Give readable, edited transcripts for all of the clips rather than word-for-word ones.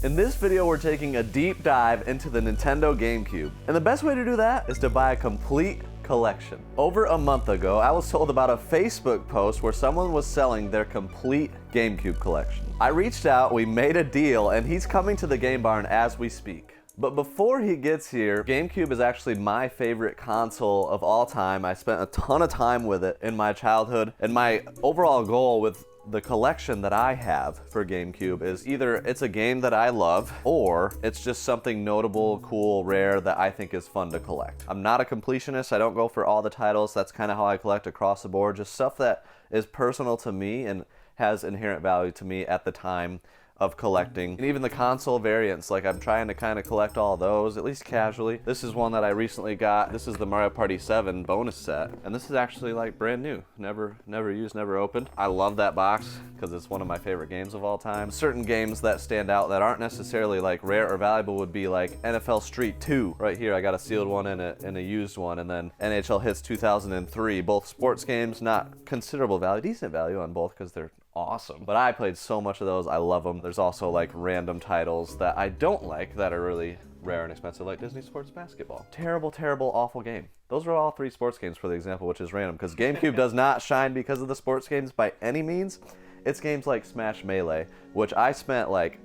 In this video, we're taking a deep dive into the Nintendo GameCube. And the best way to do that is to buy a complete collection. Over a month ago, I was told about a Facebook post where someone was selling their complete GameCube collection. I reached out, we made a deal, and he's coming to the Game Barn as we speak. But before he gets here, GameCube is actually my favorite console of all time. I spent a ton of time with it in my childhood, and my overall goal with the collection that I have for GameCube is either it's a game that I love or it's just something notable, cool, rare that I think is fun to collect. I'm not a completionist. I don't go for all the titles. That's kind of how I collect across the board. Just stuff that is personal to me and has inherent value to me at the time of collecting. And even the console variants, like I'm trying to kind of collect all those, at least casually. This is one that I recently got. This is the Mario Party 7 bonus set. And this is actually like brand new. Never used, never opened. I love that box because it's one of my favorite games of all time. Certain games that stand out that aren't necessarily like rare or valuable would be like NFL Street 2. Right here, I got a sealed one and a used one. And then NHL Hits 2003. Both sports games, not considerable value, decent value on both because they're awesome. But I played so much of those. I love them. There's also like random titles that I don't like that are really rare and expensive, like Disney Sports Basketball. Terrible, terrible, awful game. Those are all 3 sports games for the example, which is random because GameCube does not shine because of the sports games by any means. It's games like Smash Melee, which I spent like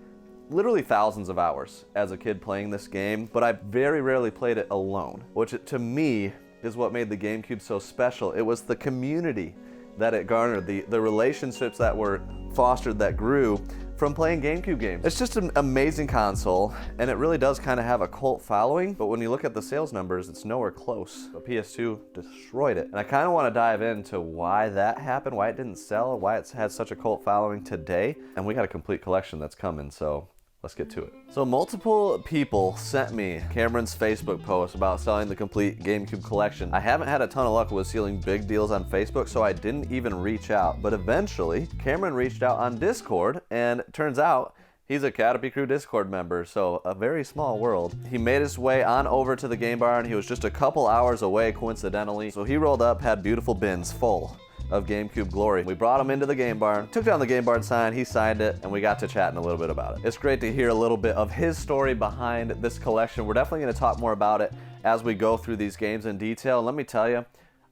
literally thousands of hours as a kid playing this game, but I very rarely played it alone, which to me is what made the GameCube so special. It was the community that it garnered, the relationships that were fostered, that grew from playing GameCube games. It's just an amazing console, and it really does kind of have a cult following, but when you look at the sales numbers, it's nowhere close. But PS2 destroyed it. And I kind of want to dive into why that happened, why it didn't sell, why it's had such a cult following today, and we got a complete collection that's coming, so let's get to it. So multiple people sent me Cameron's Facebook post about selling the complete GameCube collection. I haven't had a ton of luck with sealing big deals on Facebook, so I didn't even reach out. But eventually, Cameron reached out on Discord, and it turns out he's a Caterpie Crew Discord member, so a very small world. He made his way on over to the Game Barn. He was just a couple hours away, coincidentally. So he rolled up, had beautiful bins full of GameCube glory. We brought him into the Game Barn, took down the Game Barn sign, he signed it, and we got to chatting a little bit about it. It's great to hear a little bit of his story behind this collection. We're definitely going to talk more about it as we go through these games in detail. Let me tell you,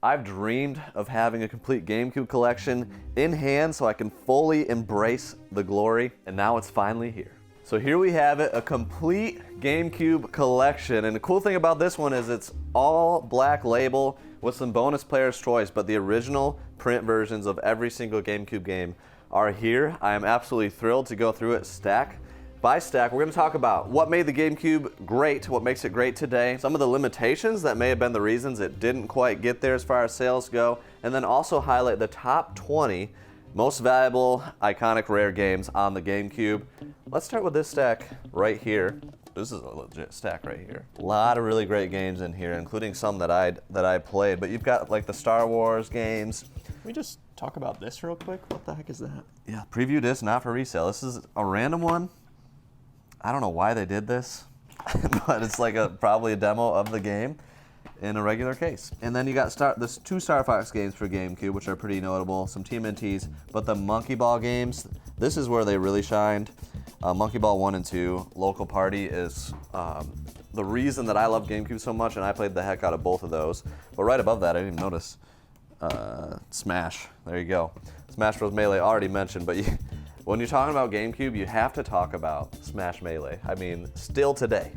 I've dreamed of having a complete GameCube collection in hand so I can fully embrace the glory, and now it's finally here. So here we have it, a complete GameCube collection. And the cool thing about this one is it's all black label with some bonus player's choice, but the original print versions of every single GameCube game are here. I am absolutely thrilled to go through it stack by stack. We're going to talk about what made the GameCube great, what makes it great today, some of the limitations that may have been the reasons it didn't quite get there as far as sales go, and then also highlight the top 20 most valuable, iconic, rare games on the GameCube. Let's start with this stack right here. This is a legit stack right here. A lot of really great games in here, including some that I played. But you've got like the Star Wars games. Can we just talk about this real quick? What the heck is that? Yeah, preview disc, not for resale. This is a random one. I don't know why they did this, but it's like probably a demo of the game in a regular case. And then you got there's 2 Star Fox games for GameCube, which are pretty notable, some TMNTs, but the Monkey Ball games, this is where they really shined. Monkey Ball 1 and 2, Local Party is the reason that I love GameCube so much, and I played the heck out of both of those. But right above that, I didn't even notice Smash. There you go. Smash Bros. Melee, already mentioned, but when you're talking about GameCube, you have to talk about Smash Melee. I mean, still today.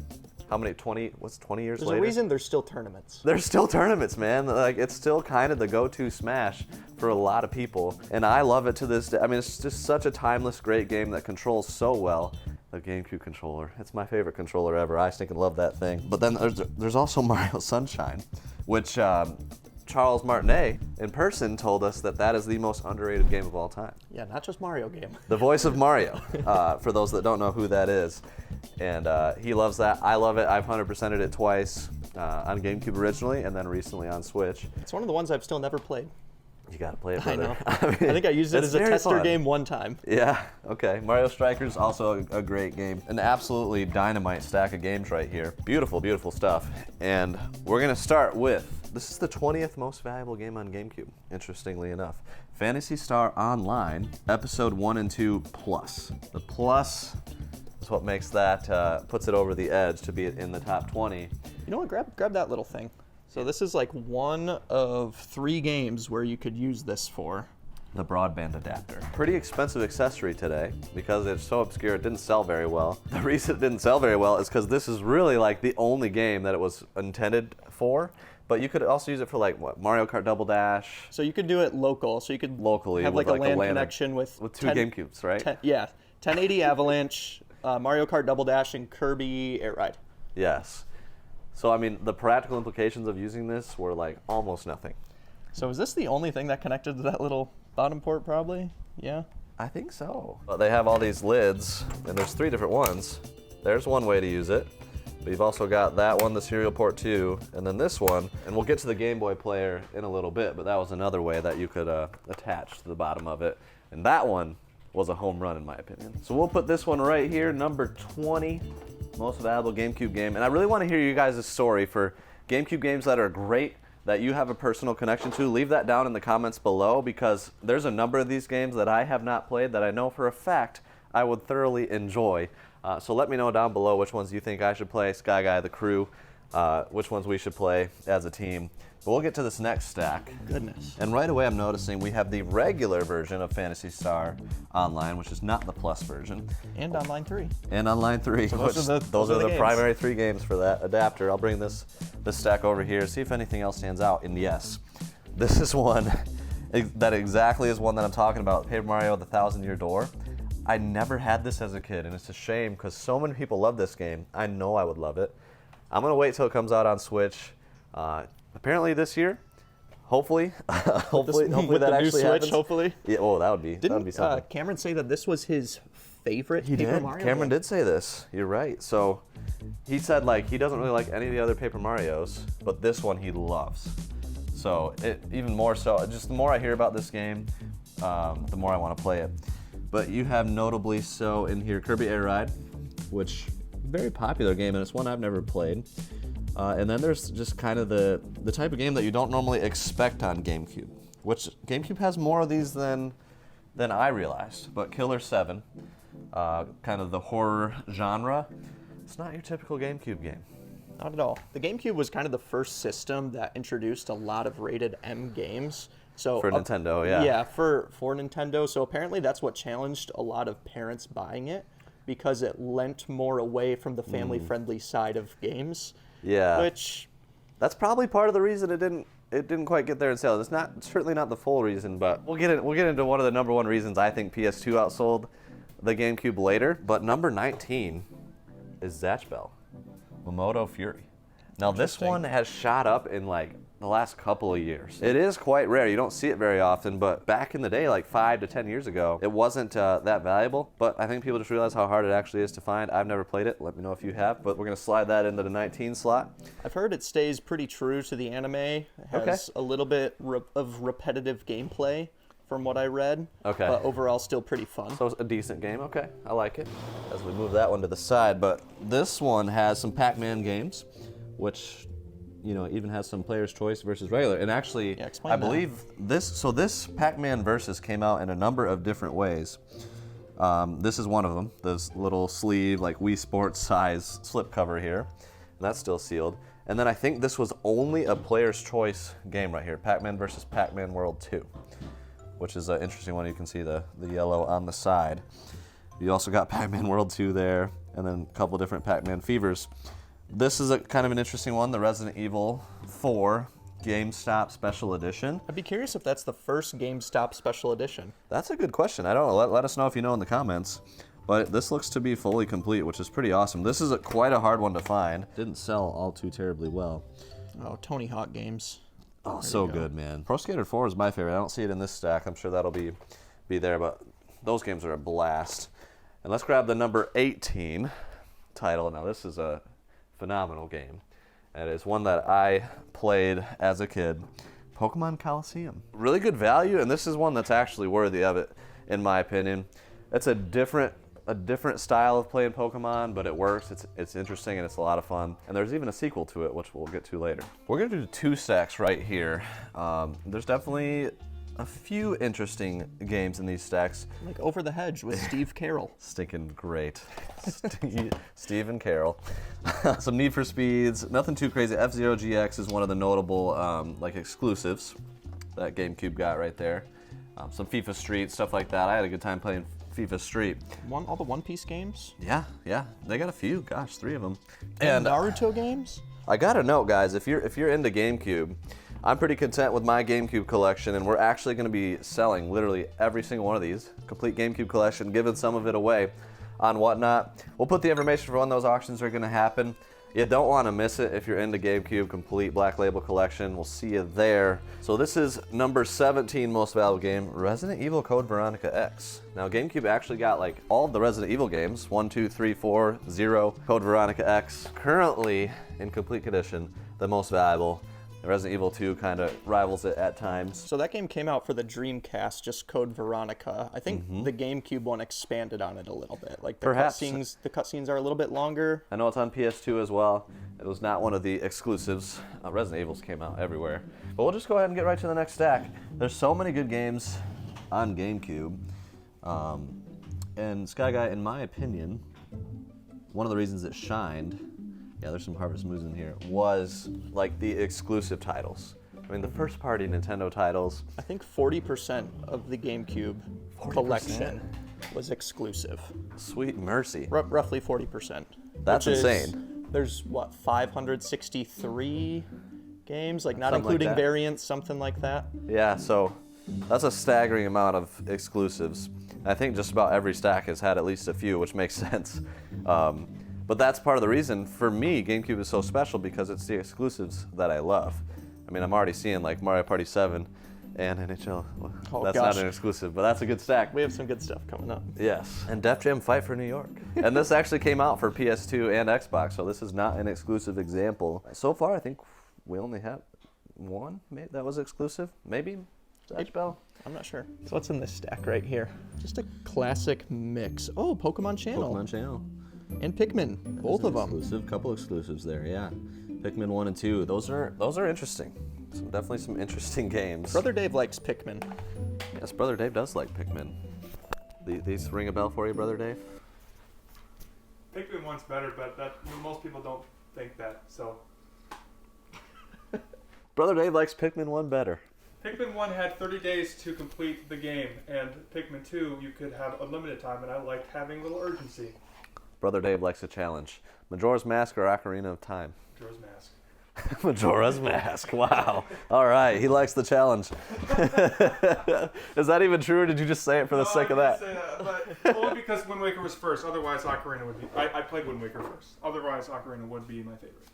How many, 20 years later? There's a reason there's still tournaments. There's still tournaments, man. Like, it's still kind of the go-to Smash for a lot of people. And I love it to this day. I mean, it's just such a timeless, great game that controls so well. The GameCube controller. It's my favorite controller ever. I stinking love that thing. But then there's also Mario Sunshine, which Charles Martinet in person told us that is the most underrated game of all time. Yeah, not just Mario game. The voice of Mario, for those that don't know who that is. And he loves that. I love it. I've 100%ed it twice on GameCube originally and then recently on Switch. It's one of the ones I've still never played. You gotta play it, brother. I know. I think I used it as a tester game one time. Yeah, okay. Mario Strikers, also a great game. An absolutely dynamite stack of games right here. Beautiful, beautiful stuff. And we're gonna start with, this is the 20th most valuable game on GameCube, interestingly enough. Phantasy Star Online, Episode 1 and 2 Plus. The Plus is what makes that, puts it over the edge to be in the top 20. You know what? Grab that little thing. So this is like one of 3 games where you could use this for. The broadband adapter. Pretty expensive accessory today because it's so obscure it didn't sell very well. The reason it didn't sell very well is because this is really like the only game that it was intended for. But you could also use it for like what, Mario Kart Double Dash. So you could do it local. So you could locally have like a LAN connection with 2 GameCubes, right? 1080 Avalanche, Mario Kart Double Dash, and Kirby Air Ride. Yes. So I mean, the practical implications of using this were like almost nothing. So is this the only thing that connected to that little bottom port? Probably. Yeah. I think so. But they have all these lids, and there's 3 different ones. There's one way to use it. But you've also got that one, the serial port 2, and then this one. And we'll get to the Game Boy player in a little bit, but that was another way that you could attach to the bottom of it. And that one was a home run in my opinion. So we'll put this one right here, number 20, most valuable GameCube game. And I really want to hear you guys' story for GameCube games that are great, that you have a personal connection to. Leave that down in the comments below because there's a number of these games that I have not played that I know for a fact I would thoroughly enjoy. So let me know down below which ones you think I should play, Sky Guy, the crew, which ones we should play as a team. But we'll get to this next stack. Goodness. And right away I'm noticing we have the regular version of Phantasy Star Online, which is not the Plus version. And Online 3. And Online 3. So those are the games. Primary 3 games for that adapter. I'll bring this stack over here, see if anything else stands out. And yes, this is one that exactly is one that I'm talking about, Paper Mario The Thousand Year Door. I never had this as a kid, and it's a shame because so many people love this game. I know I would love it. I'm going to wait till it comes out on Switch. Apparently this year, hopefully. hopefully with that the actually new Switch, happens. hopefully. Yeah, oh, that would be something. Cameron say that this was his favorite He Paper did. Mario Cameron game? did say this. You're right. So he said like he doesn't really like any of the other Paper Marios, but this one he loves. So even more so, just the more I hear about this game, the more I want to play it. But you have notably so in here Kirby Air Ride, which very popular game, and it's one I've never played. And then there's just kind of the type of game that you don't normally expect on GameCube, which GameCube has more of these than I realized. But Killer 7, kind of the horror genre, it's not your typical GameCube game. Not at all. The GameCube was kind of the first system that introduced a lot of rated M games. So For Nintendo, yeah. Yeah, for Nintendo. So apparently that's what challenged a lot of parents buying it because it lent more away from the family-friendly side of games. Yeah. Which That's probably part of the reason it didn't quite get there in sales. It's certainly not the full reason, but we'll get into one of the number 1 reasons I think PS2 outsold the GameCube later. But number 19 is Zatch Bell, Mamoto Fury. Now this one has shot up in like the last couple of years. It is quite rare. You don't see it very often, but back in the day, like 5 to 10 years ago, it wasn't that valuable. But I think people just realize how hard it actually is to find. I've never played it. Let me know if you have. But we're going to slide that into the 19 slot. I've heard it stays pretty true to the anime. It has a little bit of repetitive gameplay from what I read. Okay. But overall, still pretty fun. So it's a decent game. Okay, I like it. As we move that one to the side, but this one has some Pac-Man games, which even has some player's choice versus regular. And actually, explain I that. believe this Pac-Man Versus came out in a number of different ways. This is one of them. This little sleeve, like Wii Sports size slipcover here. And that's still sealed. And then I think this was only a player's choice game right here, Pac-Man versus Pac-Man World 2, which is an interesting one. You can see the yellow on the side. You also got Pac-Man World 2 there, and then a couple different Pac-Man Fevers. This is a kind of an interesting one, the Resident Evil 4 GameStop Special Edition. I'd be curious if that's the first GameStop Special Edition. That's a good question. I don't know. Let us know if you know in the comments. But this looks to be fully complete, which is pretty awesome. This is quite a hard one to find. Didn't sell all too terribly well. Oh, Tony Hawk games. Oh, so good, man. Pro Skater 4 is my favorite. I don't see it in this stack. I'm sure that'll be there, but those games are a blast. And let's grab the number 18 title. Now, this is a phenomenal game. And it's one that I played as a kid, Pokemon Coliseum. Really good value, and this is one that's actually worthy of it, in my opinion. It's a different style of playing Pokemon, but it works. It's interesting and it's a lot of fun. And there's even a sequel to it, which we'll get to later. We're gonna do 2 stacks right here. There's definitely a few interesting games in these stacks. Like Over the Hedge with Steve Carroll. Stinking great. Steve and Carroll. Some Need for Speeds, nothing too crazy. F-Zero GX is one of the notable like exclusives that GameCube got right there. Some FIFA Street, stuff like that. I had a good time playing FIFA Street. All the One Piece games? Yeah. They got a few. Gosh, 3 of them. And Naruto games? I gotta note, guys, if you're into GameCube, I'm pretty content with my GameCube collection, and we're actually going to be selling literally every single one of these. Complete GameCube collection, giving some of it away on Whatnot. We'll put the information for when those auctions are going to happen. You don't want to miss it if you're into GameCube Complete Black Label Collection. We'll see you there. So this is number 17 most valuable game, Resident Evil Code Veronica X. Now GameCube actually got like all of the Resident Evil games, 1, 2, 3, 4, 0, Code Veronica X. Currently, in complete condition, the most valuable. Resident Evil 2 kind of rivals it at times. So that game came out for the Dreamcast, just Code Veronica. I think the GameCube one expanded on it a little bit. Like the cutscenes are a little bit longer. I know it's on PS2 as well. It was not one of the exclusives. Resident Evils came out everywhere. But we'll just go ahead and get right to the next stack. There's so many good games on GameCube. And Sky Guy, in my opinion, one of the reasons it shined, yeah, there's some Harvest Moons in here, was like the exclusive titles. I mean, the first party Nintendo titles. I think 40% of the GameCube 40%? collection was exclusive. Sweet mercy. Roughly 40%. That's insane. There's, 563 games? Like, not Something including like that. variants, something like that? Yeah, so that's a staggering amount of exclusives. I think just about every stack has had at least a few, which makes sense. But that's part of the reason, for me, GameCube is so special because it's the exclusives that I love. I mean, I'm already seeing like Mario Party 7 and NHL. Well, that's not an exclusive, but that's a good stack. We have some good stuff coming up. Yes. And Def Jam Fight for New York. And this actually came out for PS2 and Xbox, so this is not an exclusive example. So far, I think we only have one that was exclusive. Maybe? Dutch Bell? I'm not sure. So what's in this stack right here? Just a classic mix. Oh, Pokemon Channel. Pokemon Channel. And Pikmin, both of them. Couple exclusives there, yeah. Pikmin 1 and 2, those are interesting. Definitely some interesting games. Brother Dave likes Pikmin. Yes, Brother Dave does like Pikmin. These ring a bell for you, Brother Dave? Pikmin 1's better, but most people don't think that, so. Brother Dave likes Pikmin 1 better. Pikmin 1 had 30 days to complete the game, and Pikmin 2, you could have unlimited time, and I liked having a little urgency. Brother Dave likes a challenge. Majora's Mask or Ocarina of Time? Majora's Mask. Majora's Mask, wow. All right, he likes the challenge. Is that even true, or did you just say it for the sake of that? I didn't say that, but only because Wind Waker was first, otherwise Ocarina would be... I played Wind Waker first, otherwise Ocarina would be my favorite.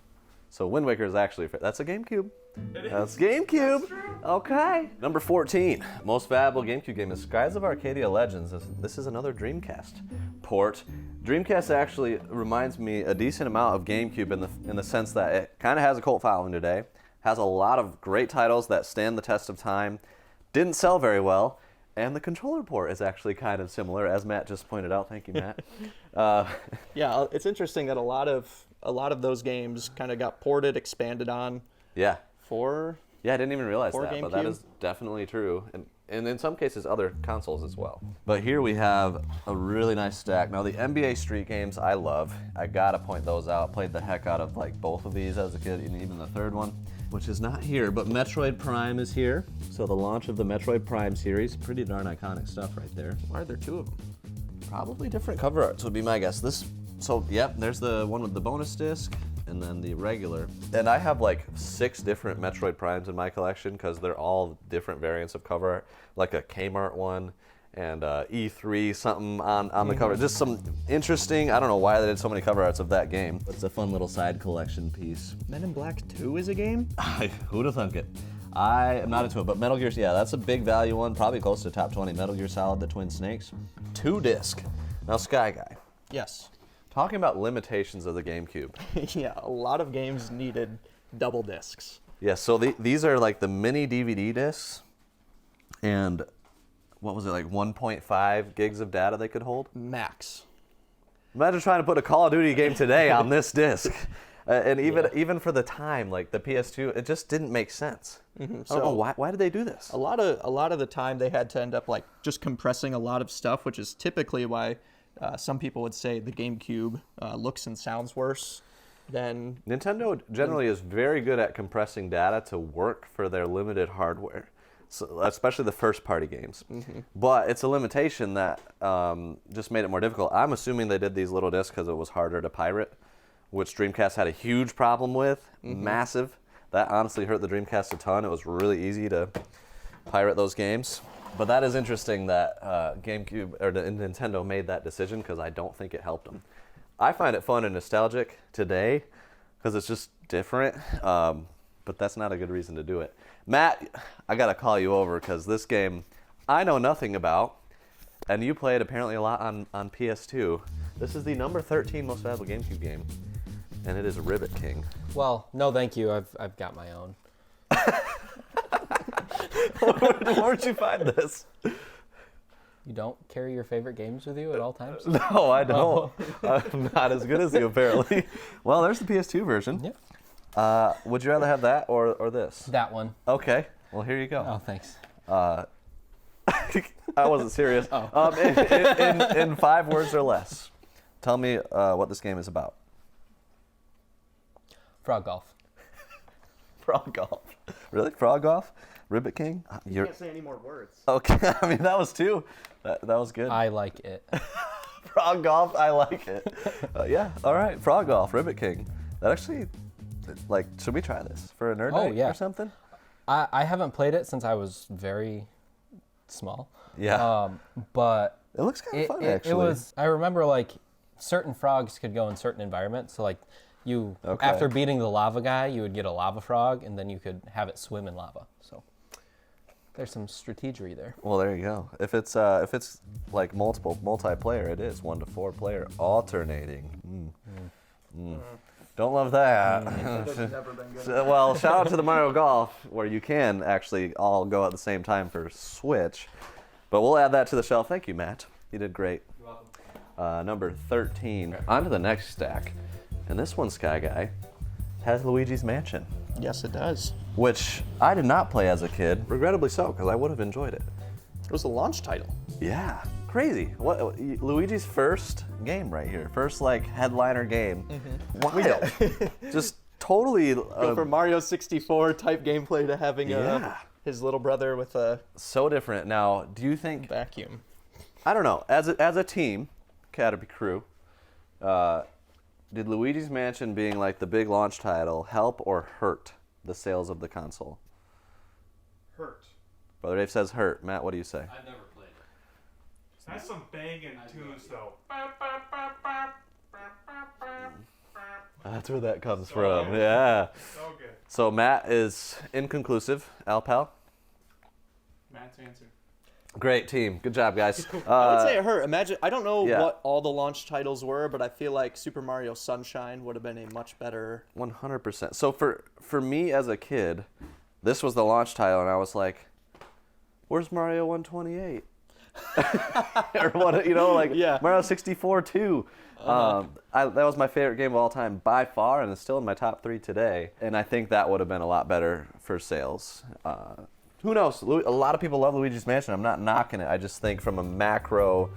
So Wind Waker is actually, that's a GameCube. It is. That's GameCube. That's true. Okay. Number 14, most valuable GameCube game is Skies of Arcadia Legends. This is another Dreamcast port. Dreamcast actually reminds me a decent amount of GameCube in the sense that it kind of has a cult following today, has a lot of great titles that stand the test of time, didn't sell very well, and the controller port is actually kind of similar, as Matt just pointed out. Thank you, Matt. Yeah, it's interesting that a lot of those games kind of got ported, expanded on. Yeah. Yeah, I didn't even realize that, GameCube. but that is definitely true. And in some cases, other consoles as well. But here we have a really nice stack. Now, the NBA Street games I love. I gotta point those out. Played the heck out of like both of these as a kid, and even the third one, which is not here, but Metroid Prime is here. So the launch of the Metroid Prime series, pretty darn iconic stuff right there. Why are there two of them? Probably different cover arts would be my guess. There's the one with the bonus disc, and then the regular. And I have like 6 different Metroid Primes in my collection because they're all different variants of cover art, like a Kmart one and E3 something on the cover. Just some interesting, I don't know why they did so many cover arts of that game. It's a fun little side collection piece. Men in Black 2 is a game? Who'd have thunk it? I am not into it, but Metal Gear, yeah, that's a big value one, probably close to top 20. Metal Gear Solid, the Twin Snakes. 2 disc. Now, Sky Guy. Yes. Talking about limitations of the GameCube. Yeah, a lot of games needed double discs. Yeah, so these are like the mini DVD discs, and what was it, like 1.5 gigs of data they could hold? Max. Imagine trying to put a Call of Duty game today on this disc. And even for the time, like the PS2, it just didn't make sense. I don't know why did they do this? A lot of the time they had to end up like just compressing a lot of stuff, which is typically why some people would say the GameCube looks and sounds worse than Nintendo generally is very good at compressing data to work for their limited hardware, so, especially the first-party games. But it's a limitation that just made it more difficult. I'm assuming they did these little discs because it was harder to pirate, which Dreamcast had a huge problem with, massive. That honestly hurt the Dreamcast a ton. It was really easy to pirate those games. But that is interesting that GameCube or Nintendo made that decision because I don't think it helped them. I find it fun and nostalgic today because it's just different, but that's not a good reason to do it. Matt, I got to call you over because this game I know nothing about, and you played apparently a lot on PS2. This is the number 13 most valuable GameCube game, and it is Ribbit King. Well, no thank you. I've got my own. Where'd you find this? You don't carry your favorite games with you at all times? No, I don't. I'm not as good as you, apparently. Well, there's the PS2 version. Yep. Would you rather have that or this? That one. Okay. Well, here you go. Oh, thanks. I wasn't serious. In 5 words or less, tell me what this game is about. Frog golf. Frog golf. Really? Frog golf? Ribbit King? you can't say any more words. Okay. I mean, that was 2. That was good. I like it. Frog golf, I like it. Yeah, all right. Frog golf, Ribbit King. That actually, like, should we try this for a nerd night or something? I haven't played it since I was very small. Yeah. But it looks kind of fun, it actually. It was. I remember like certain frogs could go in certain environments. So like after beating the lava guy, you would get a lava frog, and then you could have it swim in lava. So there's some strategy there. Well, there you go. If it's like multiplayer, it is 1 to 4 player alternating. Don't love that. That's never been good. Well, shout out to the Mario Golf, where you can actually all go at the same time for Switch. But we'll add that to the shelf. Thank you, Matt. You did great. You're welcome. Number 13. On to the next stack. And this one, Sky Guy, has Luigi's Mansion, Yes, it does. which I did not play as a kid. Regrettably so, because I would have enjoyed it. It was a launch title. Yeah, crazy. What Luigi's first game right here, first like headliner game. Wild. Just totally. Go from Mario 64 type gameplay to having his little brother with a so different. Now, do you think? vacuum. I don't know. As a team, Caterpie crew, did Luigi's Mansion being like the big launch title help or hurt the sales of the console? Hurt. Brother Dave says hurt. Matt, what do you say? I've never played it. That's some banging tunes, though. That's where that comes from. Yeah. So good. So Matt is inconclusive. Alpal? Matt's answer. Great team. Good job, guys. I would say it hurt. Imagine, I don't know Yeah. what all the launch titles were, but I feel like Super Mario Sunshine would have been a much better. 100%. So for me as a kid, this was the launch title, and I was like, "Where's Mario 128?" Or what, Yeah. Mario 64 too. That was my favorite game of all time by far, and it's still in my top 3 today. And I think that would have been a lot better for sales. Who knows? A lot of people love Luigi's Mansion. I'm not knocking it. I just think from a macro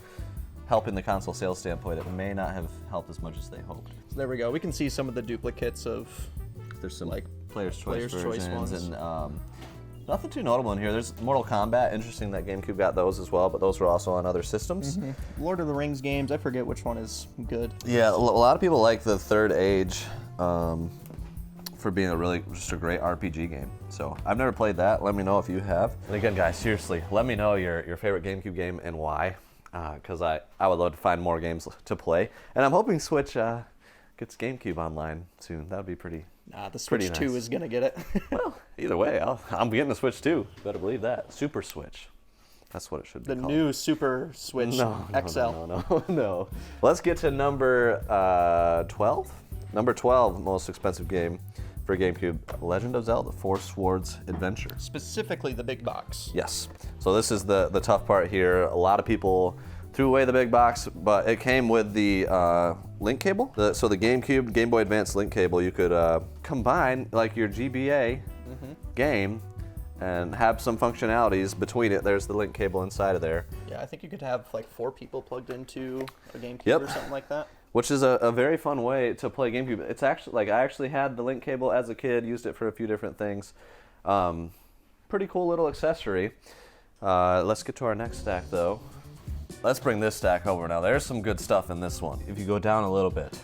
helping the console sales standpoint, it may not have helped as much as they hoped. So there we go. We can see some of the duplicates of There's some like Player's Choice Player's Choice versions, ones. and nothing too notable in here. There's Mortal Kombat. Interesting that GameCube got those as well, but those were also on other systems. Lord of the Rings games. I forget which one is good. Yeah, a lot of people like the Third Age for being just a great RPG game. So I've never played that. Let me know if you have. And again, guys, seriously, let me know your favorite GameCube game and why, because I would love to find more games to play. And I'm hoping Switch gets GameCube online soon. That would be pretty. Nah, the Switch 2 nice. is gonna get it. Well, either way, I'm getting the Switch too. Better believe that. Super Switch. That's what it should be The called. new Super Switch XL. No. Let's get to number 12. Number 12 most expensive game for GameCube, Legend of Zelda: Four Swords Adventure. Specifically the big box. Yes. So this is the tough part here. A lot of people threw away the big box, but it came with the link cable. So the GameCube, Game Boy Advance link cable, you could combine like your GBA game and have some functionalities between it. There's the link cable inside of there. Yeah, I think you could have like 4 people plugged into a GameCube Yep. or something like that. Which is a very fun way to play GameCube. It's actually, like, I actually had the link cable as a kid, used it for a few different things. Pretty cool little accessory. Let's get to our next stack, though. Let's bring this stack over now. There's some good stuff in this one. If you go down a little bit,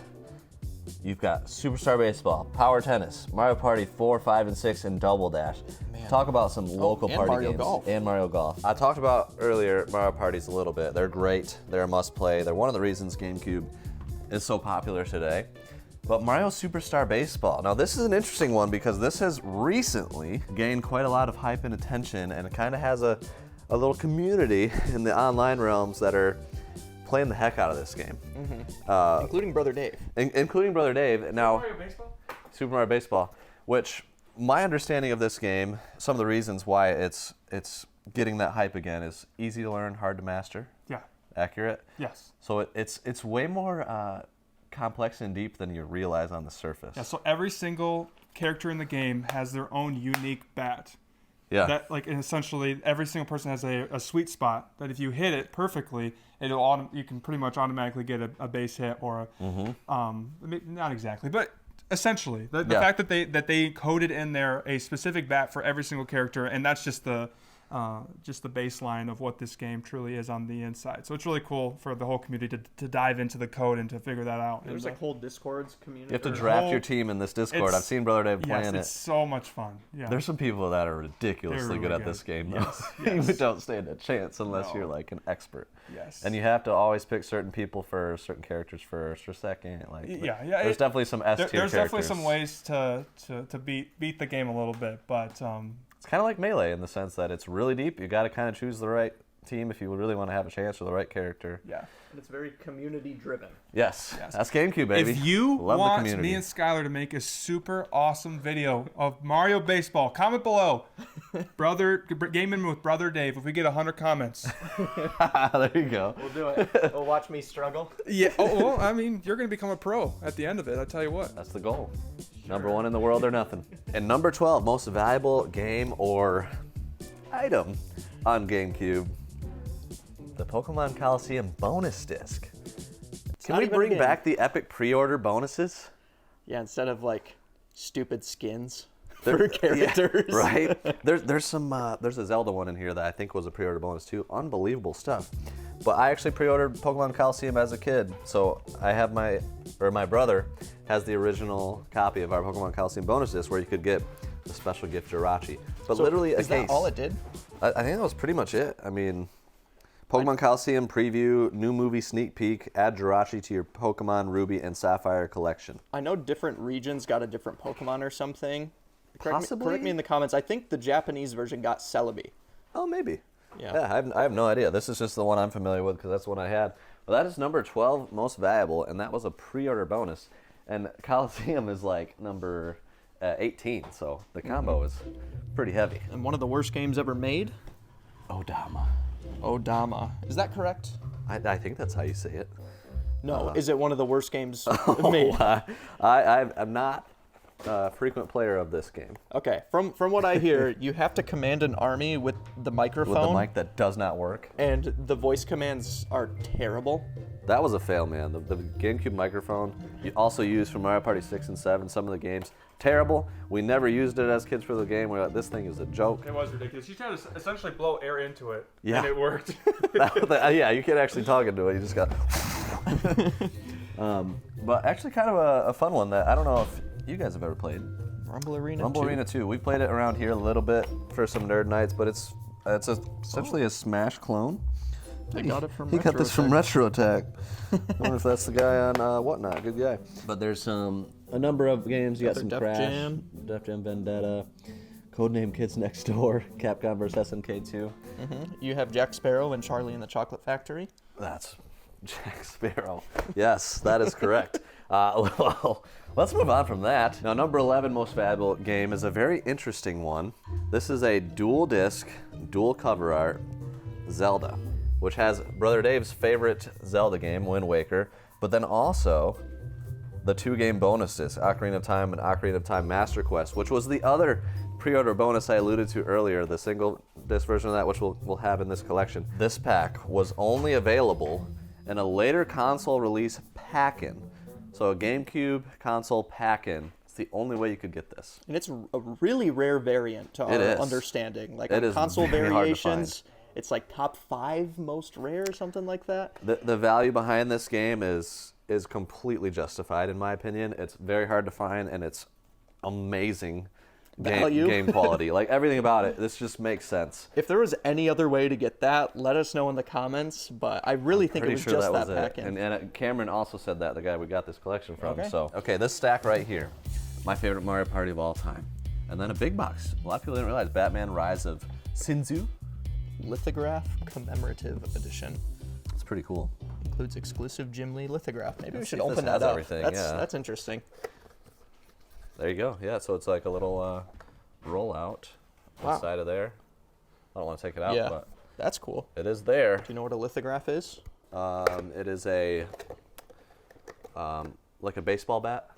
you've got Superstar Baseball, Power Tennis, Mario Party 4, 5, and 6, and Double Dash. Man. Talk about some local and party Mario games. Golf. And Mario Golf. I talked about earlier Mario Parties a little bit. They're great. They're a must-play. They're one of the reasons GameCube is so popular today. But Mario Superstar Baseball. Now this is an interesting one because this has recently gained quite a lot of hype and attention, and it kind of has a little community in the online realms that are playing the heck out of this game. Including Brother Dave. Including Brother Dave. Now, Mario Baseball? Super Mario Baseball, which my understanding of this game, some of the reasons why it's getting that hype again is easy to learn, hard to master. Yeah. Accurate. Yes. So it's way more complex and deep than you realize on the surface. Yeah. So every single character in the game has their own unique bat. Yeah. That like and essentially every single person has a sweet spot that if you hit it perfectly, you can pretty much automatically get a base hit or not exactly, but essentially the fact that they coded in there a specific bat for every single character, and that's just the baseline of what this game truly is on the inside. So it's really cool for the whole community to dive into the code and to figure that out. There's like whole Discords community. You have to draft your team in this Discord. I've seen Brother Dave playing Yes, it's so much fun. Yeah. There's some people that are ridiculously They're good really at this good. game, though. Yes, You don't stand a chance unless No. you're like an expert. Yes. And you have to always pick certain people first, certain characters first or second. Like, Yeah. There's definitely some S tier There's definitely characters. some ways to beat the game a little bit, but It's kind of like Melee in the sense that it's really deep. You got to kind of choose the right team if you really want to have a chance for the right character. yeah. And it's very community driven. Yes. Yes. That's GameCube, baby. If you Love the want community. me and Skylar to make a super awesome video of Mario Baseball, comment below. Gaming with Brother Dave. If we get 100 comments, There you go. We'll do it. We'll watch me struggle. yeah. Oh, well, I mean, you're gonna become a pro at the end of it. I tell you what. That's the goal. Number 1 in the world or nothing. And number 12, most valuable game or item on GameCube, the Pokemon Coliseum bonus disc. Can not we even a bring game. back the epic pre-order bonuses? Yeah, instead of like stupid skins for characters. Yeah, right? There's a Zelda one in here that I think was a pre-order bonus too. Unbelievable stuff. But I actually pre-ordered Pokemon Coliseum as a kid, so I have my brother has the original copy of our Pokemon Coliseum bonus disc where you could get a special gift Jirachi. But So literally a is case. that all it did? I think that was pretty much it. I mean, Pokemon Coliseum preview, new movie sneak peek, add Jirachi to your Pokemon Ruby and Sapphire collection. I know different regions got a different Pokemon or something. Correct Possibly? me in the comments. I think the Japanese version got Celebi. Oh, maybe. Yeah. I have no idea. This is just the one I'm familiar with because that's the one I had. Well, that is number 12 most valuable, and that was a pre-order bonus. And Coliseum is like number 18, so the combo is pretty heavy. And one of the worst games ever made? Odama. Odama. Is that correct? I think that's how you say it. No. Is it one of the worst games made? I'm not a frequent player of this game. Okay. From what I hear, you have to command an army with the microphone. With the mic that does not work. And the voice commands are terrible. That was a fail, man. The GameCube microphone, you also used for Mario Party 6 and 7, some of the games. Terrible. We never used it as kids for the game. We're like, this thing is a joke. It was ridiculous. You tried to essentially blow air into it, Yeah. and it worked. Yeah, you can't actually talk into it. You just got... But actually kind of a fun one that I don't know if you guys have ever played. Rumble Arena Rumble 2. Arena 2. We played it around here a little bit for some nerd nights, but it's essentially a Smash clone. I got it from He got this from Retro Retro Attack. I wonder if that's the guy on Whatnot. Good guy. But there's a number of games. You got some Def Crash, Jam. Def Jam Vendetta, Codename Kids Next Door, Capcom vs SNK2. You have Jack Sparrow and Charlie and the Chocolate Factory. That's Jack Sparrow. Yes, that is correct. Well, let's move on from that. Now, number 11 most valuable game is a very interesting one. This is a dual disc, dual cover art Zelda, which has Brother Dave's favorite Zelda game, Wind Waker, But then also the 2-game bonus disc, Ocarina of Time and Ocarina of Time Master Quest, which was the other pre-order bonus I alluded to earlier, the single disc version of that, which we'll have in this collection. This pack was only available in a later console release pack-in. So a GameCube console pack-in. It's the only way you could get this. And it's a really rare variant to our understanding. Like it is console very hard to variations, it's like top 5 most rare or something like that. The value behind this game is completely justified in my opinion. It's very hard to find and it's amazing game quality. Like everything about it, this just makes sense. If there was any other way to get that, let us know in the comments, but I really think it was just that pack-in. And Cameron also said that, the guy we got this collection from. Okay. So, okay, this stack right here, my favorite Mario Party of all time. And then a big box. A lot of people didn't realize Batman Rise of Shinzu. Lithograph Commemorative Edition. It's pretty cool. Includes exclusive Jim Lee lithograph. Maybe we Let's should see if open this has that up. everything, That's interesting. There you go. Yeah, so it's like a little rollout inside of there. I don't want to take it out, Yeah, but that's cool. it is there. Do you know what a lithograph is? It is a like a baseball bat.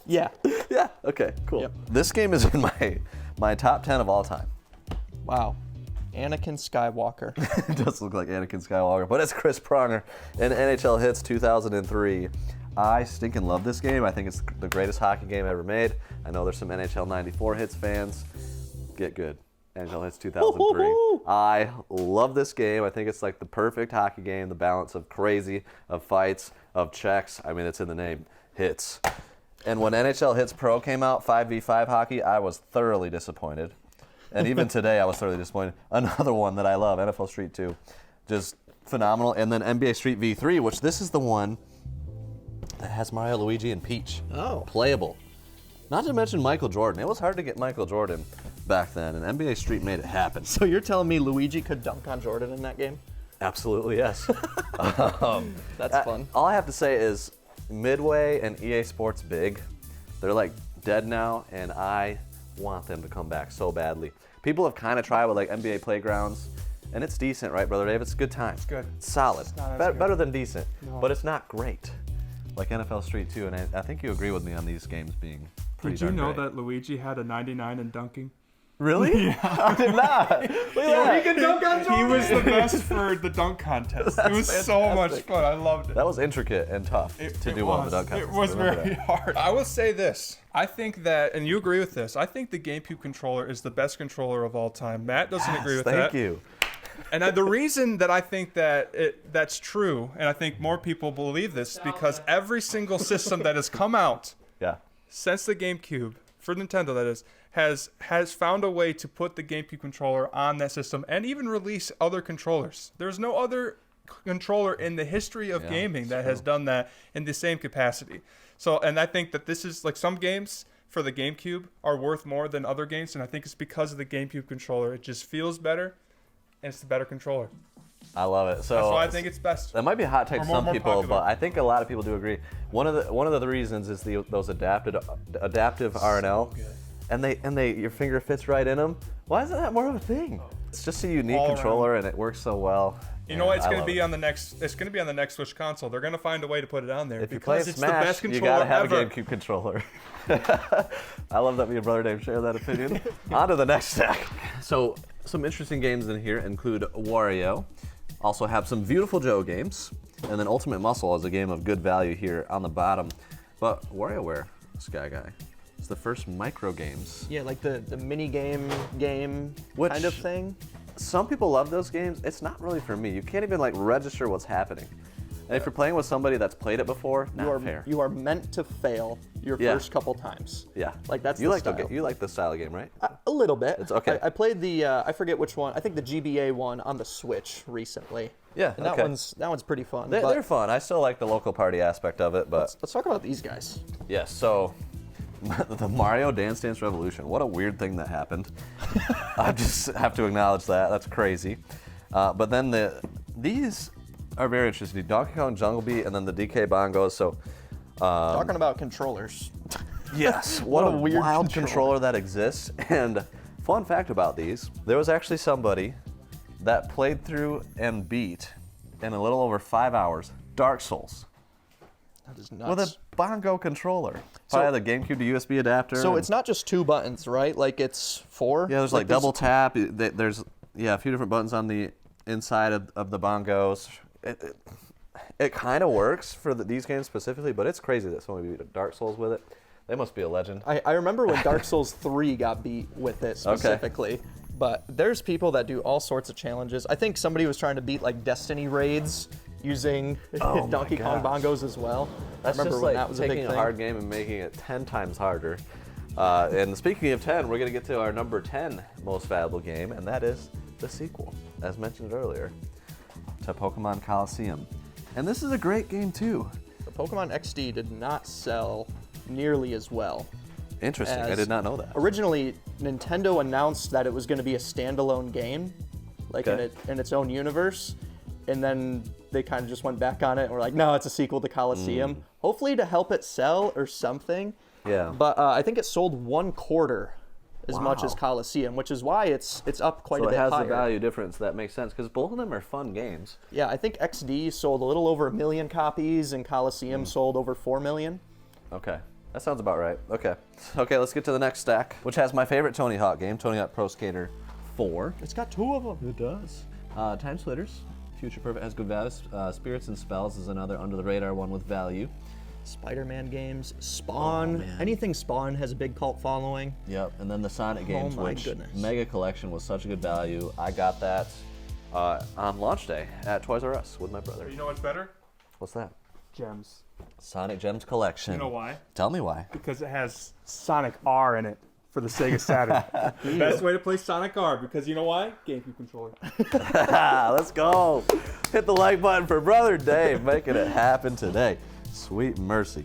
Yeah. Yeah. Okay. Cool. Yep. This game is in my top 10 of all time. Wow. Anakin Skywalker. It does look like Anakin Skywalker, but it's Chris Pronger in NHL Hits 2003. I stinking love this game. I think it's the greatest hockey game ever made. I know there's some NHL 94 Hits fans. Get good. NHL Hits 2003. I love this game. I think it's like the perfect hockey game, the balance of crazy, of fights, of checks. I mean, it's in the name, hits. And when NHL Hits Pro came out, 5v5 hockey, I was thoroughly disappointed. And even today, I was thoroughly disappointed. Another one that I love, NFL Street 2, just phenomenal. And then NBA Street V3, which this is the one that has Mario, Luigi, and Peach. Oh. Playable. Not to mention Michael Jordan. It was hard to get Michael Jordan back then, and NBA Street made it happen. So you're telling me Luigi could dunk on Jordan in that game? Absolutely, yes. That's fun. All I have to say is Midway and EA Sports Big, they're like dead now, and I want them to come back so badly. People have kind of tried with like NBA Playgrounds, and it's decent, right, Brother Dave? It's a good time. It's good. It's solid. It's not as good. Better than decent, No. but it's not great. Like NFL Street 2, and I think you agree with me on these games being pretty Did you darn know great. that Luigi had a 99 in dunking? Really? I did not. Look at that. He could dunk on Jordan. He was the best for the dunk contest. It was so much fun. I loved it. That was intricate and tough to do well in the dunk contest. It was Remember very that. hard. I will say this. I think that, and you agree with this, I think the GameCube controller is the best controller of all time. Matt doesn't agree with that. Thank you. And the reason that I think that that's true, and I think more people believe this, because every single system that has come out Yeah. since the GameCube, for Nintendo that is, has found a way to put the GameCube controller on that system and even release other controllers. There's no other controller in the history of gaming that has done that in the same capacity. So, and I think that this is like some games for the GameCube are worth more than other games, and I think it's because of the GameCube controller. It just feels better, and it's the better controller. I love it. So That's why I think it's best. that might be a hot take Or to more some people, popular. but I think a lot of people do agree. One of the reasons is those adaptive RNL, and your finger fits right in them. Why isn't that more of a thing? It's just a unique All controller, and it works so well. You know what? It's I going to love be it. on the next. It's going to be on the next Switch console. They're going to find a way to put it on there If you play because it's Smash, the best you controller gotta have ever. a GameCube controller. I love that me and Brother Dave share that opinion. On to the next stack. So some interesting games in here include Wario. Also have some Beautiful Joe games, and then Ultimate Muscle is a game of good value here on the bottom. But WarioWare, Sky Guy, it's the first micro games. Yeah, like the mini game Which- kind of thing. Some people love those games. It's not really for me. You can't even like register what's happening. And if you're playing with somebody that's played it before, not fair. You are meant to fail your Yeah. first couple times. Yeah, Like that's you the like style. you like the style of game, right? A little bit. It's okay. I played the I forget which one. I think the GBA one on the Switch recently. Yeah, And that okay. one's pretty fun. They're, but they're fun. I still like the local party aspect of it, but let's talk about these guys. yes. So the Mario Dance Dance Revolution. What a weird thing that happened. I just have to acknowledge that. That's crazy. But then these are very interesting. Donkey Kong Jungle Beat and then the DK Bongos. So Talking about controllers. yes, what a weird wild controller. controller that exists. And fun fact about these, there was actually somebody that played through and beat in a little over 5 hours. Dark Souls. That is nuts. With a bongo controller. Via the GameCube to USB adapter. So and- it's not just 2 buttons, right? Like it's 4? Yeah, there's like double tap. There's a few different buttons on the inside of the bongos. It kind of works for these games specifically, but it's crazy that somebody beat Dark Souls with it. They must be a legend. I remember when Dark Souls 3 got beat with it specifically. Okay. But there's people that do all sorts of challenges. I think somebody was trying to beat like Destiny raids using Donkey Kong bongos as well. That's I remember just when like that was a big taking thing. a hard game and making it 10 times harder. And speaking of 10, we're going to get to our number 10 most valuable game, and that is the sequel, as mentioned earlier, to Pokemon Coliseum. And this is a great game too. The Pokemon XD did not sell nearly as well. Interesting, I did not know that. Originally, Nintendo announced that it was going to be a standalone game, like in its own universe, and then they kind of just went back on it and were like, no, it's a sequel to Coliseum. Hopefully to help it sell or something. Yeah. But I think it sold 1/4 as much as Coliseum, which is why it's up quite a bit higher. So it has the value difference. That makes sense, because both of them are fun games. Yeah, I think XD sold a little over 1 million copies, and Coliseum sold over 4 million. Okay. That sounds about right. Okay. Okay, let's get to the next stack, which has my favorite Tony Hawk game, Tony Hawk Pro Skater 4. It's got 2 of them. It does. Time Splitters. Future Perfect has good values. Spirits and Spells is another under-the-radar one with value. Spider-Man games, Spawn. Anything Spawn has a big cult following. Yep, and then the Sonic games, which goodness. Mega Collection was such a good value. I got that on launch day at Toys R Us with my brother. You know what's better? What's that? Gems. Sonic Gems Collection. You know why? Tell me why. Because it has Sonic R in it for the Sega Saturn. The best way to play Sonic R, because you know why? GameCube controller. Let's go. Hit the like button for Brother Dave, making it happen today. Sweet mercy.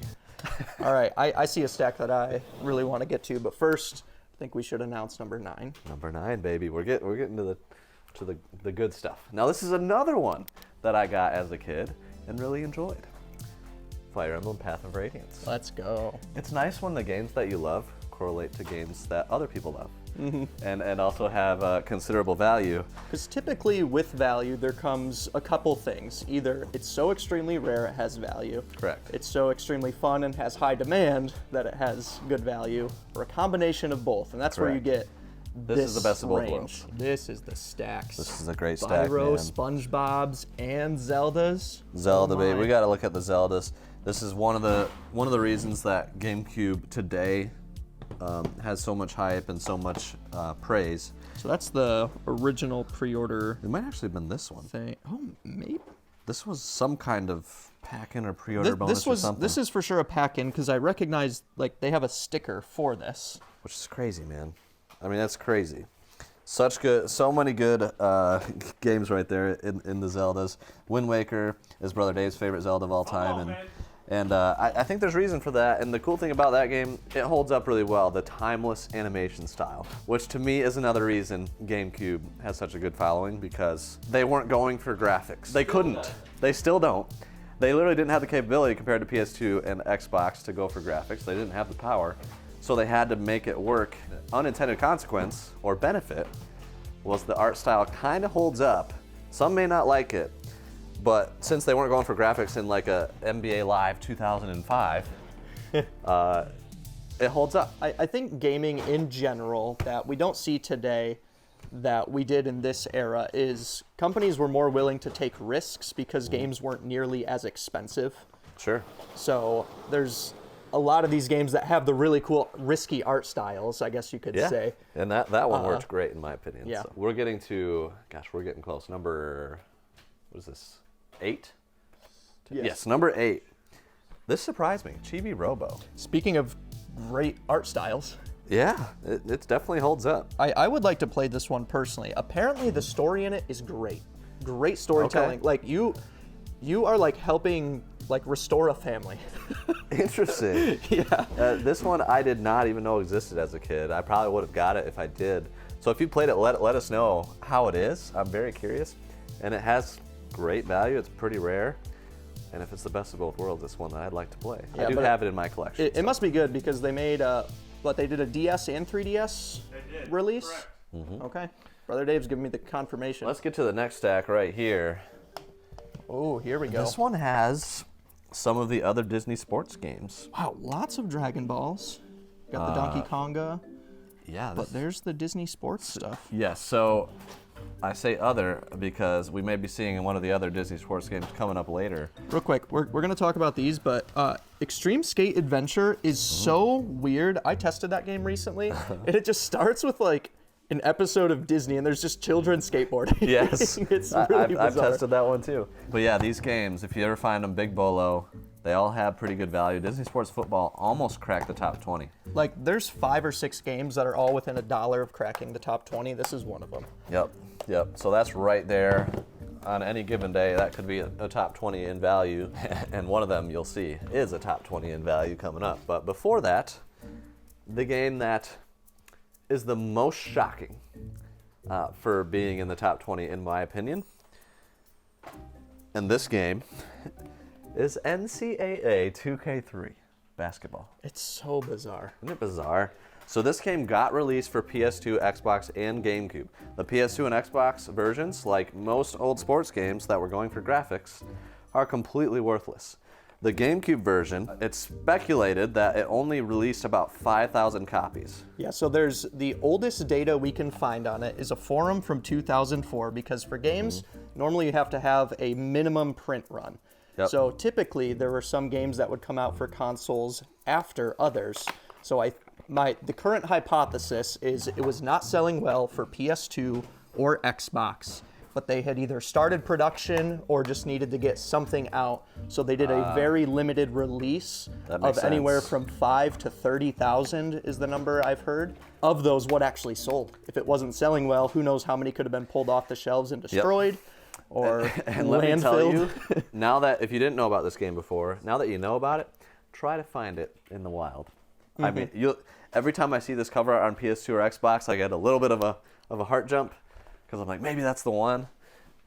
All right, I see a stack that I really want to get to, but first, I think we should announce number 9. Number 9, baby. We're getting to the good stuff. Now this is another one that I got as a kid and really enjoyed. Fire Emblem Path of Radiance. Let's go. It's nice when the games that you love correlate to games that other people love, and also have considerable value. Because typically with value, there comes a couple things. Either it's so extremely rare it has value. Correct. It's so extremely fun and has high demand that it has good value, or a combination of both. And that's where you get This is the best of both range. worlds. This is the stacks. This is a great stack, Spyro, man. SpongeBob's, and Zelda's. Zelda, Oh baby. my. We got to look at the Zeldas. This is one of the reasons that GameCube today has so much hype and so much praise. So that's the original pre-order It might actually have been this one. thing. Oh, maybe. This was some kind of pack-in or pre-order bonus This was or something. this is for sure a pack-in because I recognize like they have a sticker for this. Which is crazy, man. I mean, that's crazy. So many good games right there in the Zeldas. Wind Waker is Brother Dave's favorite Zelda of all time, and I think there's reason for that. And the cool thing about that game, it holds up really well. The timeless animation style, which to me is another reason GameCube has such a good following, because they weren't going for graphics. They couldn't. They still don't. They literally didn't have the capability compared to PS2 and Xbox to go for graphics. They didn't have the power. So they had to make it work. Unintended consequence, or benefit, was the art style kind of holds up. Some may not like it, but since they weren't going for graphics in like a NBA Live 2005, it holds up. I think gaming in general that we don't see today that we did in this era is companies were more willing to take risks because games weren't nearly as expensive. Sure. So there's a lot of these games that have the really cool risky art styles, I guess you could say. And that one worked great in my opinion. Yeah. So we're getting to, we're getting close. Number, what is this? 8? Yes, number 8. This surprised me. Chibi Robo. Speaking of great art styles, Yeah, it definitely holds up. I would like to play this one personally. Apparently the story in it is great. Great storytelling. Okay. Like you are like helping like restore a family. Interesting. Yeah. This one I did not even know existed as a kid. I probably would have got it if I did. So if you played it, let us know how it is. I'm very curious. And it has great value. It's pretty rare. And if it's the best of both worlds, it's one that I'd like to play. Yeah, I do but have it in my collection. It must be good because they made they did a DS and 3DS release. Correct. Okay. Brother Dave's giving me the confirmation. Let's get to the next stack right here. Oh, here we go. This one has some of the other Disney sports games. Wow, lots of Dragon Balls. Got the Donkey Konga. Yeah. But there's the Disney sports stuff. Yes, so I say other because we may be seeing one of the other Disney sports games coming up later. Real quick, we're going to talk about these, but Extreme Skate Adventure is so weird. I tested that game recently, and it just starts with like an episode of Disney, and there's just children skateboarding. Yes, It's really I've bizarre. tested that one too. But yeah, these games, if you ever find them big bolo, they all have pretty good value. Disney Sports Football almost cracked the top 20. Like, there's 5 or 6 games that are all within $1 of cracking the top 20. This is one of them. Yep. So that's right there. On any given day, that could be a top 20 in value, and one of them you'll see is a top 20 in value coming up. But before that, the game that is the most shocking for being in the top 20, in my opinion, and this game is NCAA 2K3 basketball. It's so bizarre. Isn't it bizarre? So this game got released for PS2, Xbox, and GameCube. The PS2 and Xbox versions, like most old sports games that were going for graphics, are completely worthless. The GameCube version, it's speculated that it only released about 5,000 copies. Yeah, so there's the oldest data we can find on it is a forum from 2004, because for games, normally you have to have a minimum print run. Yep. So typically there were some games that would come out for consoles after others. So the current hypothesis is it was not selling well for PS2 or Xbox, but they had either started production or just needed to get something out. So they did a very limited release That of makes anywhere sense. from 5 to 30,000 is the number I've heard. Of those, what actually sold? If it wasn't selling well, who knows how many could have been pulled off the shelves and destroyed or And let me tell you, landfilled. now that, if you didn't know about this game before, now that you know about it, try to find it in the wild. I mean, every time I see this cover on PS2 or Xbox, I get a little bit of a heart jump, because I'm like, maybe that's the one.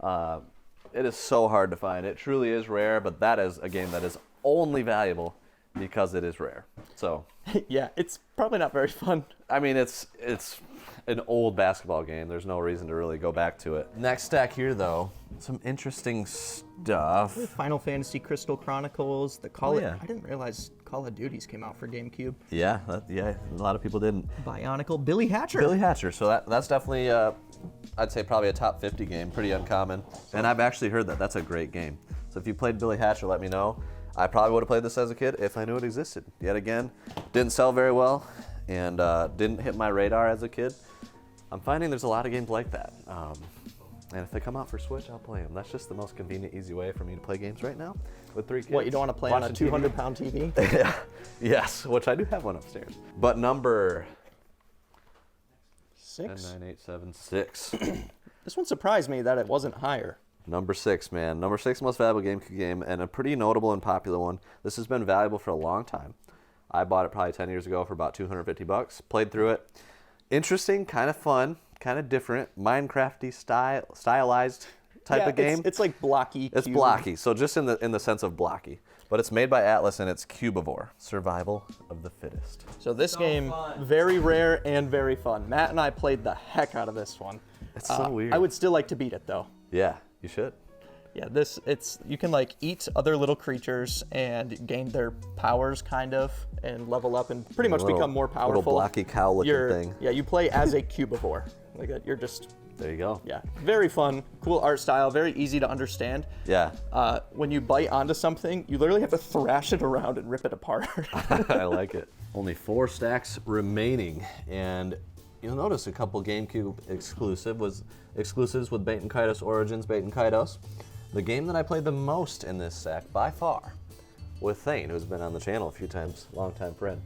It is so hard to find. It truly is rare, but that is a game that is only valuable because it is rare. So, Yeah, it's probably not very fun. I mean, it's an old basketball game. There's no reason to really go back to it. Next stack here, though, some interesting stuff. Final Fantasy Crystal Chronicles, the yeah. I didn't realize Call of Duties came out for GameCube. Yeah, a lot of people didn't. Bionicle, Billy Hatcher. Billy Hatcher. So that's definitely, I'd say probably a top 50 game. Pretty uncommon. And I've actually heard that. That's a great game. So if you played Billy Hatcher, let me know. I probably would have played this as a kid if I knew it existed. Yet again, didn't sell very well and didn't hit my radar as a kid. I'm finding there's a lot of games like that. And if they come out for Switch, I'll play them. That's just the most convenient, easy way for me to play games right now with 3 kids. What, you don't want to play on a watching TV. 200-pound TV? Yeah. Yes, which I do have one upstairs. But number 6? 10, 9, 8, 7, 6. This one surprised me that it wasn't higher. Number 6, man. Number 6 most valuable GameCube game, and a pretty notable and popular one. This has been valuable for a long time. I bought it probably 10 years ago for about $250. Played through it. Interesting, kind of fun, kind of different, Minecrafty stylized type of game. It's like blocky. It's cube. blocky, so just in the sense of blocky. But it's made by Atlas and it's Cubivore, survival of the fittest. So this game, very rare and very fun. Matt and I played the heck out of this one. It's so weird. I would still like to beat it though. Yeah, you should. Yeah, you can like eat other little creatures and gain their powers kind of and level up and pretty much become more powerful. Little blocky cow looking thing. Yeah, you play as a cubivore. Like that, you're just, There you go. yeah, very fun, cool art style, very easy to understand. Yeah. When you bite onto something, you literally have to thrash it around and rip it apart. I like it. Only 4 stacks remaining, and you'll notice a couple GameCube exclusives with Baten Kaitos Origins, Baten Kaitos. The game that I played the most in this stack, by far, with Thane, who's been on the channel a few times, longtime friend,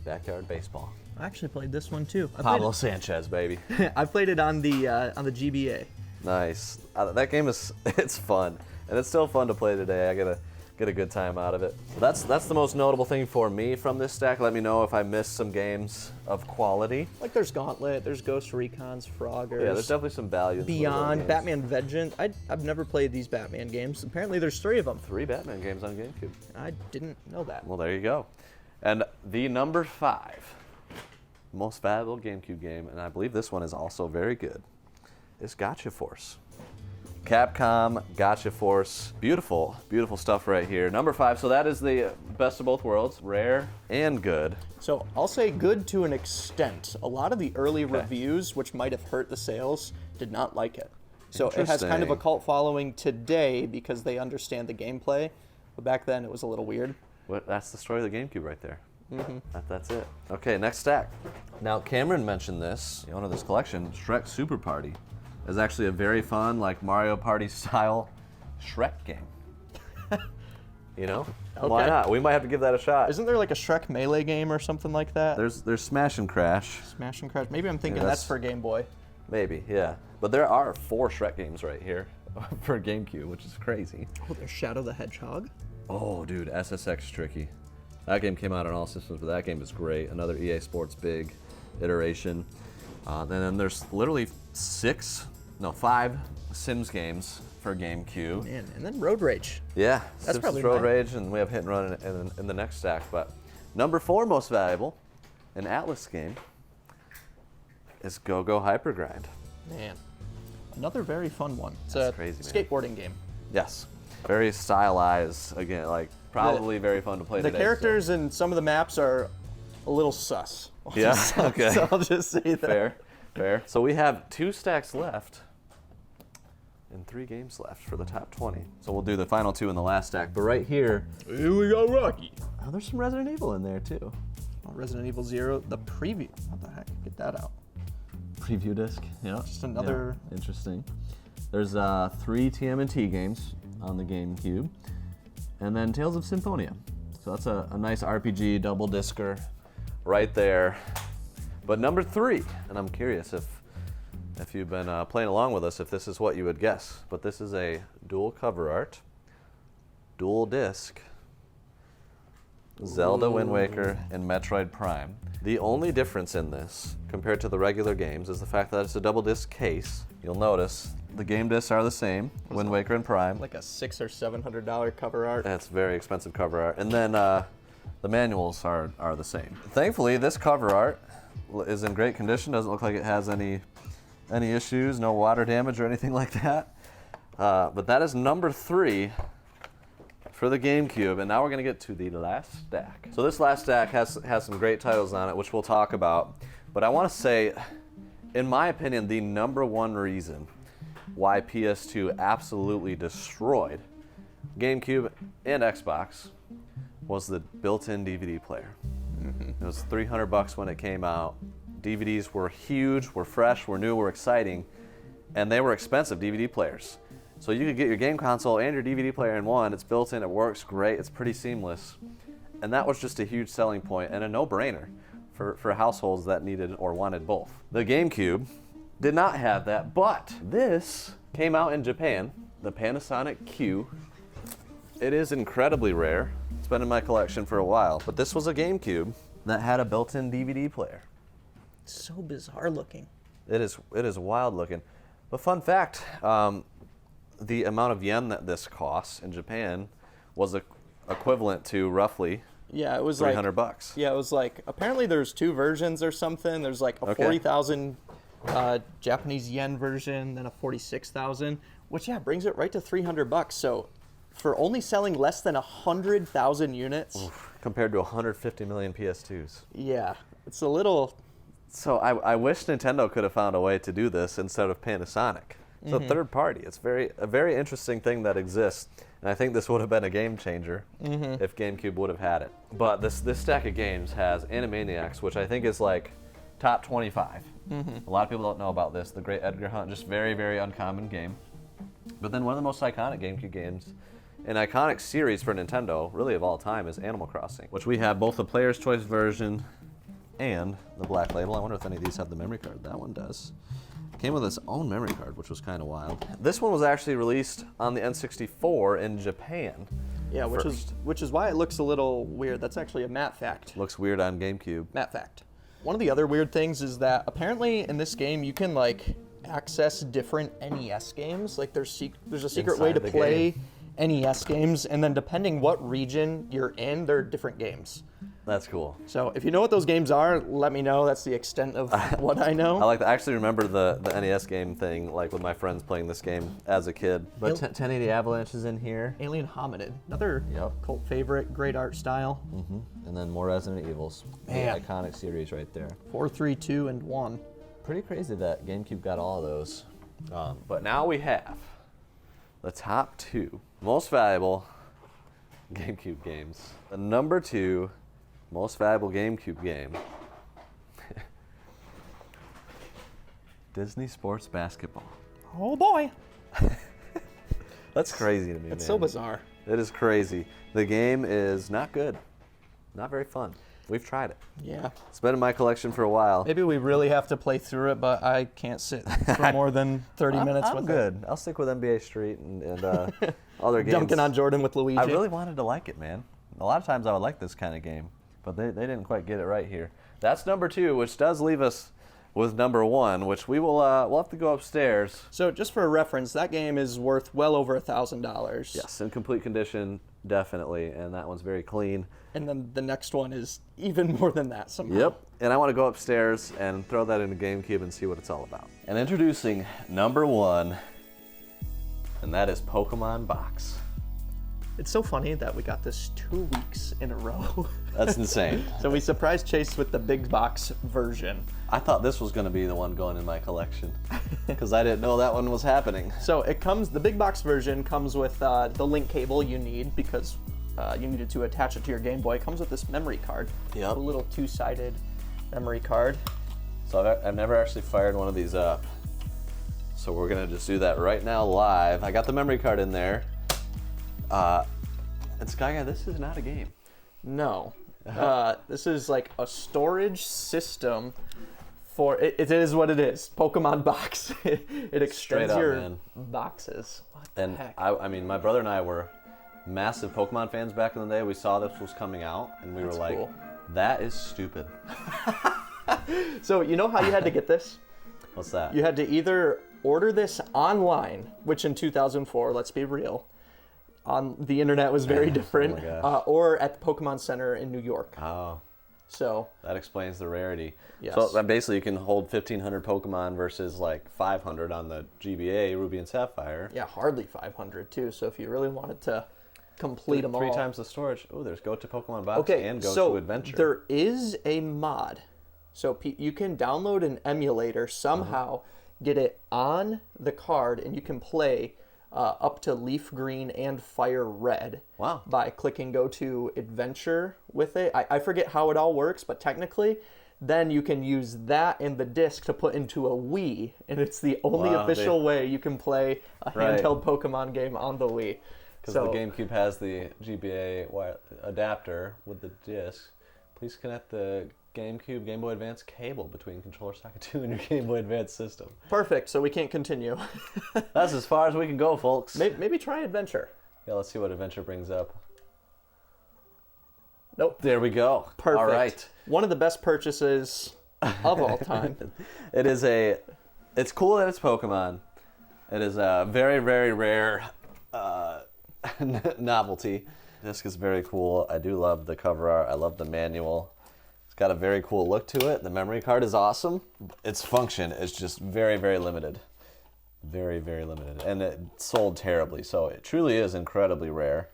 Backyard Baseball. I actually played this one too. Pablo Sanchez, baby. I played it on the GBA. Nice. That game it's fun, and it's still fun to play today. I get a good time out of it. That's the most notable thing for me from this stack. Let me know if I missed some games of quality. Like there's Gauntlet, there's Ghost Recon's, Froggers. Yeah, there's definitely some value. In some of those Beyond, games. Batman Vengeance. I've never played these Batman games. Apparently there's 3 of them. 3 Batman games on GameCube. I didn't know that. Well, there you go. And the number 5 most valuable GameCube game, and I believe this one is also very good, is Gotcha Force. Capcom, Gotcha Force. Beautiful, beautiful stuff right here. Number 5, so that is the best of both worlds, rare and good. So I'll say good to an extent. A lot of the early reviews, which might have hurt the sales, did not like it. So it has kind of a cult following today because they understand the gameplay, but back then it was a little weird. That's the story of the GameCube right there. That's it. Okay, next stack. Now, Cameron mentioned this, the owner of this collection, Shrek Super Party, is actually a very fun, like Mario Party style Shrek game. You know? Why not? We might have to give that a shot. Isn't there like a Shrek Melee game or something like that? There's Smash and Crash. Smash and Crash. Maybe I'm thinking that's for Game Boy. Maybe, yeah. But there are 4 Shrek games right here for GameCube, which is crazy. Oh, there's Shadow the Hedgehog. Oh, dude, SSX tricky. That game came out on all systems, but that game is great. Another EA Sports big iteration. And then there's literally 5 Sims games for GameCube. Man, and then Road Rage. Yeah, That's Simpsons probably Road mine. Rage, and we have Hit and Run in the next stack. But number 4 most valuable, an Atlas game, is Go-Go Hypergrind. Man, another very fun one. It's That's a crazy, man. skateboarding game. Yes, very stylized. Again, like probably very fun to play. The today, characters in some of the maps are a little sus. Yeah. Okay. So I'll just say that. Fair. So we have 2 stacks left and 3 games left for the top 20. So we'll do the final 2 in the last stack. But right here we got Rocky. oh, there's some Resident Evil in there too. Oh, Resident Evil 0, the preview. What the heck? Get that out. Preview disc. Yeah. Just another. Yeah, interesting. There's 3 TMNT games on the GameCube, and then Tales of Symphonia. So that's a nice RPG double discer right there. But number 3, and I'm curious if you've been playing along with us, if this is what you would guess. But this is a dual cover art, dual disc, Zelda Wind Waker and Metroid Prime. The only difference in this compared to the regular games is the fact that it's a double disc case. You'll notice the game discs are the same, Wind Waker and Prime. Like a $600 or $700 cover art. That's very expensive cover art. And then the manuals are the same. Thankfully, this cover art is in great condition. Doesn't look like it has any issues, no water damage or anything like that. But that is number 3 for the GameCube, and now we're gonna get to the last stack. So this last stack has some great titles on it, which we'll talk about. But I want to say, in my opinion, the number 1 reason why PS2 absolutely destroyed GameCube and Xbox was the built-in DVD player. It was $300 when it came out. DVDs were huge, were fresh, were new, were exciting, and they were expensive DVD players. So you could get your game console and your DVD player in one. It's built in, it works great, it's pretty seamless. And that was just a huge selling point and a no-brainer for households that needed or wanted both. The GameCube did not have that, but this came out in Japan, the Panasonic Q. It is incredibly rare. It's been in my collection for a while, but this was a GameCube that had a built-in DVD player. So bizarre looking. It is wild looking. But fun fact, the amount of yen that this costs in Japan was equivalent to roughly it was $300. Yeah, it was like, apparently there's 2 versions or something. There's like a 40,000 Japanese yen version, then a 46,000, which brings it right to $300. So for only selling less than 100,000 units. Compared to 150 million PS2s. Yeah, it's a little. So I wish Nintendo could have found a way to do this instead of Panasonic. It's a third party. It's a very interesting thing that exists, and I think this would have been a game changer if GameCube would have had it. But this stack of games has Animaniacs, which I think is like top 25. A lot of people don't know about this. The Great Edgar Hunt, just very, very uncommon game. But then one of the most iconic GameCube games, an iconic series for Nintendo, really of all time, is Animal Crossing, which we have both the Player's Choice version and the Black Label. I wonder if any of these have the memory card. That one does. Came with its own memory card, which was kind of wild. This one was actually released on the N64 in Japan. Yeah, which is why it looks a little weird. That's actually a matte fact. Looks weird on GameCube. Matte fact. One of the other weird things is that apparently in this game you can like access different NES games. Like there's a secret Inside way to the play NES games, and then depending what region you're in, there are different games. That's cool. So if you know what those games are, let me know. That's the extent of what I know. I actually remember the NES game thing, like with my friends playing this game as a kid. But 1080 Avalanche is in here. Alien Hominid, another cult favorite, great art style. And then more Resident Evils. Man. The iconic series right there. 4, 3, 2, and 1. Pretty crazy that GameCube got all of those. But now we have the top 2 most valuable GameCube games. The number 2 most valuable GameCube game. Disney Sports Basketball. Oh boy. That's crazy to me, It's man. so bizarre. It is crazy. The game is not good. Not very fun. We've tried it. Yeah. It's been in my collection for a while. Maybe we really have to play through it, but I can't sit for more than 30 minutes I'm with good. I'll stick with NBA Street and other it. games. Dunking on Jordan with Luigi. I really wanted to like it, man. A lot of times I would like this kind of game, but they didn't quite get it right here. That's number 2, which does leave us with number 1, which we'll have to go upstairs. So just for a reference, that game is worth well over $1,000. Yes, in complete condition, definitely, and that one's very clean. And then the next one is even more than that somehow. Yep, and I want to go upstairs and throw that into GameCube and see what it's all about. And introducing number 1, and that is Pokemon Box. It's so funny that we got this 2 weeks in a row. That's insane. So we surprised Chase with the big box version. I thought this was going to be the one going in my collection because I didn't know that one was happening. So the big box version comes with the link cable you need because you needed to attach it to your Game Boy. It comes with this memory card. Yep. A little 2-sided memory card. So I've never actually fired one of these up. So we're going to just do that right now live. I got the memory card in there. And Sky Guy, this is not a game. No. This is like a storage system for, it is what it is, Pokemon Box. It extends Straight up, your man. boxes. What the And heck? I mean, my brother and I were massive Pokemon fans back in the day. We saw this was coming out, and we That's were like, cool. that is stupid. So you know how you had to get this? What's that? You had to either order this online, which in 2004, let's be real, on the internet was very different, my gosh. or at the Pokemon Center in New York. Oh, So that explains the rarity. Yes. So basically you can hold 1,500 Pokemon versus like 500 on the GBA, Ruby and Sapphire. yeah, hardly 500 too. So if you really wanted to complete them all, 3 times the storage. Oh, there's Go to Pokemon Box okay, and Go so to Adventure. there is a mod. So you can download an emulator somehow, get it on the card, and you can play up to Leaf Green and Fire Red. Wow. By clicking Go to Adventure with it. I forget how it all works, but technically, then you can use that and the disc to put into a Wii, and it's the only Wow, official way you can play a Right. handheld Pokemon game on the Wii. Because the GameCube has the GBA adapter with the disc. Please connect the GameCube Game Boy Advance cable between controller socket 2 and your Game Boy Advance system. Perfect, so we can't continue. That's as far as we can go, folks. Maybe try Adventure. Yeah, let's see what Adventure brings up. Nope. There we go. Perfect. All right. One of the best purchases of all time. It's cool that it's Pokemon. It is a very, very rare novelty. Disc is very cool. I do love the cover art. I love the manual. It's got a very cool look to it. The memory card is awesome. Its function is just very, very limited. Very, very limited. And it sold terribly, so it truly is incredibly rare.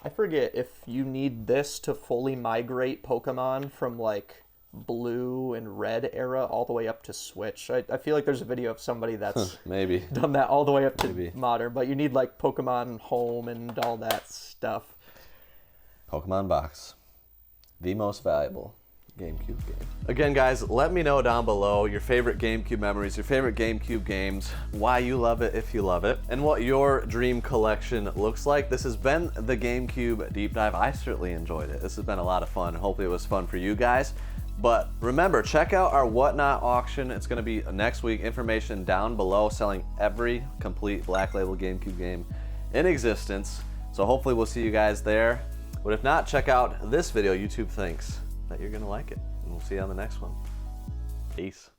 I forget if you need this to fully migrate Pokemon from like blue and red era all the way up to Switch. I feel like there's a video of somebody that's Maybe. done that all the way up to Maybe. modern, but you need like Pokemon Home and all that stuff. Pokemon Box. The most valuable GameCube game. Again, guys, let me know down below your favorite GameCube memories, your favorite GameCube games, why you love it if you love it, and what your dream collection looks like. This has been the GameCube Deep Dive. I certainly enjoyed it. This has been a lot of fun. Hopefully it was fun for you guys. But remember, check out our Whatnot auction. It's going to be next week. Information down below, selling every complete Black Label GameCube game in existence. So hopefully we'll see you guys there. But if not, check out this video. YouTube thinks that you're going to like it. And we'll see you on the next one. Peace.